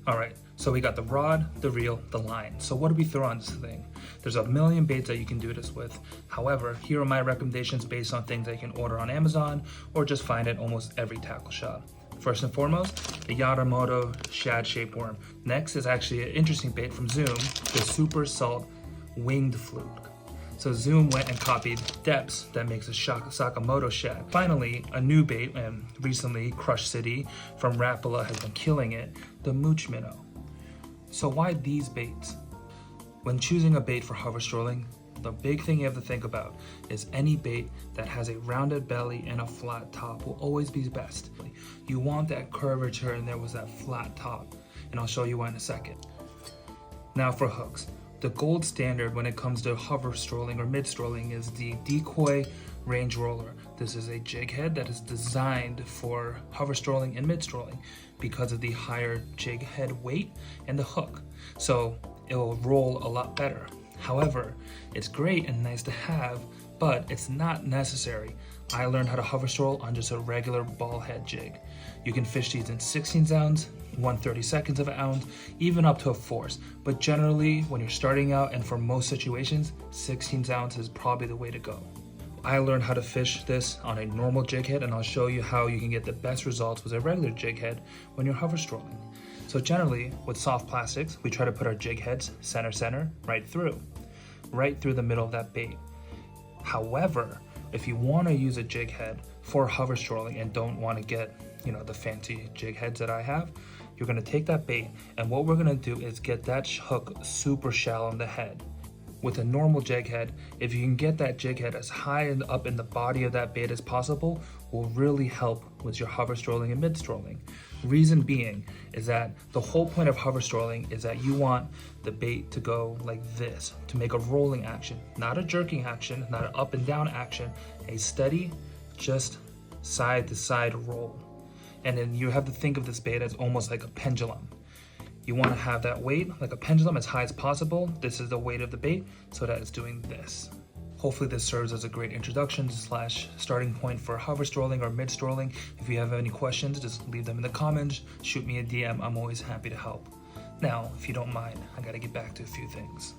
All right, so we got the rod, the reel, the line. So what do we throw on this thing? There's a million baits that you can do this with. However, here are my recommendations based on things that you can order on Amazon or just find at almost every tackle shop. First and foremost, the Yamamoto shad-shaped worm. Next is actually an interesting bait from Zoom, the Super Salt Winged Fluke. So Zoom went and copied depths that makes a Sakamoto shad. Finally, a new bait, and recently Crush City from Rapala has been killing it, the Mooch Minnow. So why these baits? When choosing a bait for hover strolling, the big thing you have to think about is any bait that has a rounded belly and a flat top will always be best. You want that curvature and there was that flat top, and I'll show you why in a second. Now for hooks. The gold standard when it comes to hover strolling or mid strolling is the Decoy Range Roller. This is a jig head that is designed for hover strolling and mid strolling because of the higher jig head weight and the hook. So it will roll a lot better. However, it's great and nice to have, but it's not necessary. I learned how to hover stroll on just a regular ball head jig. You can fish these in 16 ounce, 1/32 of an ounce, even up to a force. But generally, when you're starting out and for most situations, 16 ounce is probably the way to go. I learned how to fish this on a normal jig head, and I'll show you how you can get the best results with a regular jig head when you're hover strolling. So generally, with soft plastics, we try to put our jig heads center, right through the middle of that bait. However, if you want to use a jig head for hover strolling and don't want to get, the fancy jig heads that I have, you're going to take that bait, and what we're going to do is get that hook super shallow in the head. With a normal jig head, if you can get that jig head as high and up in the body of that bait as possible, will really help with your hover strolling and mid strolling. Reason being is that the whole point of hover strolling is that you want the bait to go like this, to make a rolling action, not a jerking action, not an up and down action, a steady, just side to side roll. And then you have to think of this bait as almost like a pendulum. You want to have that weight like a pendulum as high as possible. This is the weight of the bait so that it's doing this. Hopefully this serves as a great introduction / starting point for hover strolling or mid strolling. If you have any questions, just leave them in the comments, shoot me a DM, I'm always happy to help. Now, if you don't mind, I gotta get back to a few things.